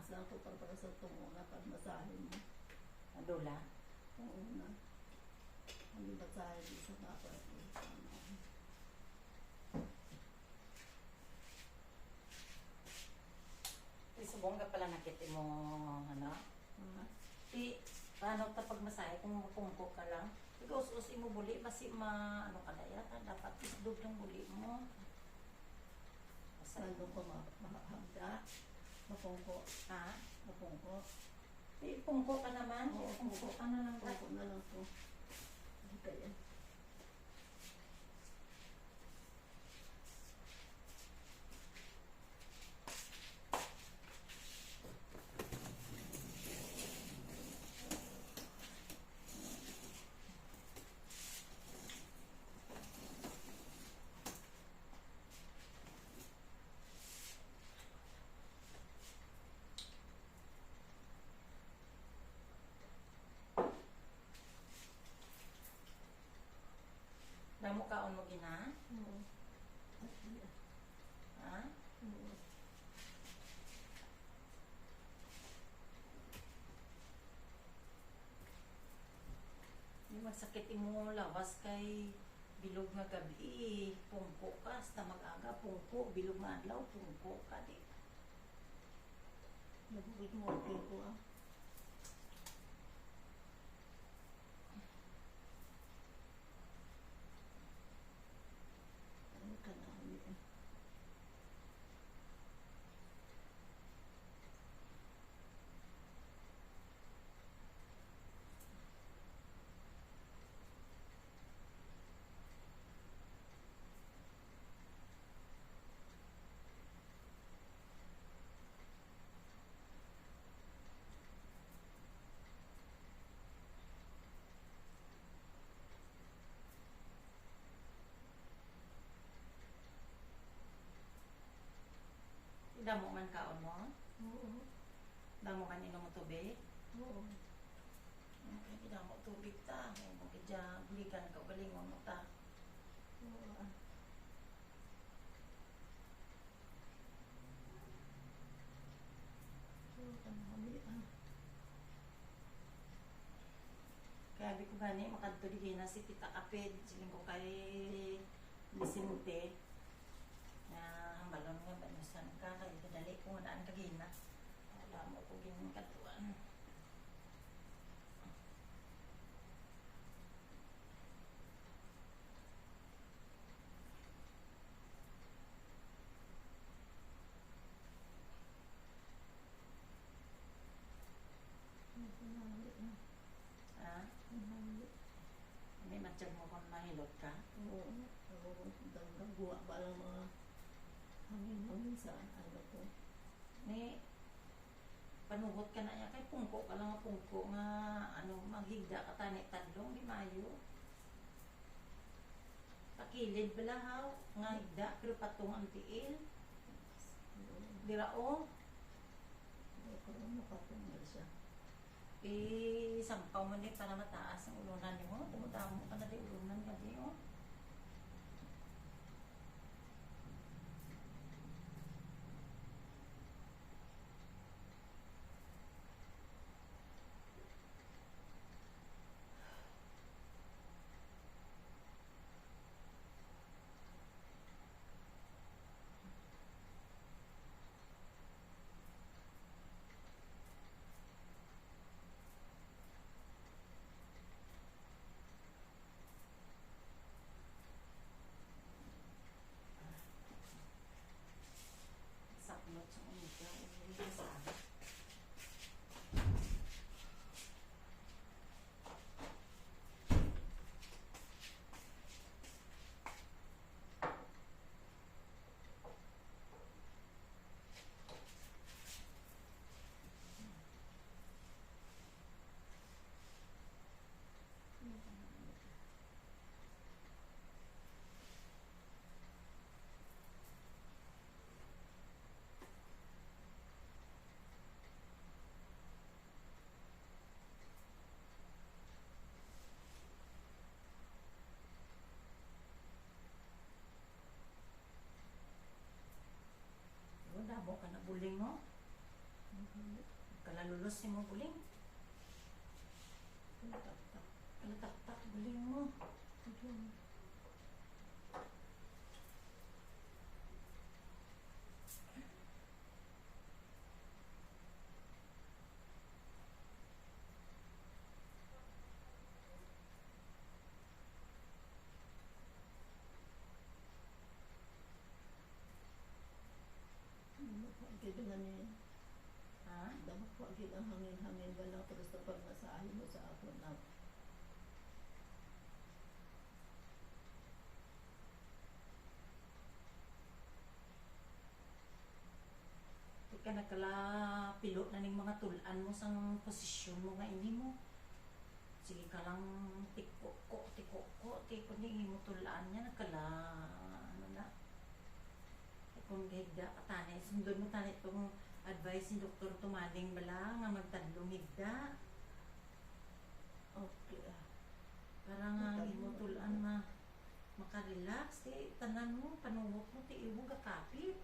Asa ako para sa tungo na pagmasahin mo. Adula. Oo na. Ang basahin di sa baba. Isubong ka pala nakita mo, ano? Paano kapag masaya kung mapungko ka lang? Ikaw us mo buli, basi ano ka na yata, dapat isdog ng buli mo. Saan ko mahabda? Mapungko. Ha? Mapungko. Pungko ka naman? Oo, Pungko ka na lang. Pungko na lang po. Hindi kaya. Damo kaon mo gina? Oo. Ha? Oo. Yung magsakit mo lawas kay bilog nga gabi, pungko ka, hasta mag-aga, pungko, bilog nga adlaw, pungko ka di. Nagugit mo ang ko ah. Ano ka na ulit eh. Damo man kaon mo? Oo. Damo man inom mo tubig? Oo. Okay, damo tubig ta. Kaya mo kaya bulikan ka, galingon mo ta. Oo ah. Oo ka na ulit ah. Kaya di ko gani, makadto di na si Tita Kapid, siling ko kay Vicente. Na hambalon nga, banusan ka, kaya kadali ko nga naan kagina. Wala mo ko ginong katuan. Oo ka na ulit ah. Ha? Oo na ulit. May matsyag mo kung mahilot ka. Oo. Oo. Gagawa ba lang mga hangin-hangin sa ano ko. May panugot ka na niya, kay pungko ka lang nga pungko nga, ano, maghigda ka tani tadlong, di mayo. Pakilid balahaw, nga higda, pero patong ang tiil. Oo. Dirao, Oo ka na makatungal siya. sampaw mo ni para mataas ang ulunan mo. Tumutamo ka na di ulunan ka di, oh. Saklot sa umiga, umiga sa akin. Damo ka na buling mo. Kalalulos ni mo buling. Kalatak-tak. Kalatak-tak buling mo. Ayun. Pagkid nga ni Ha? dapat pagkid ang hangin-hangin ba lang tapos pag nasahin mo sa ako na Di ka nagkala pilo na ning mga tulan mo sang posisyon mo nga ini mo. Sige ka lang tiko-ko, tiko ni mo tulaan niya nagkala ano na. Kung higda ka tani, sundon mo tani itong advice ni Dr. Tumaning bala nga magtadlong higda. okay. Para nga imo tulaan makarelax, ti tanan mo, panuhot mo, ti iwo gakapit.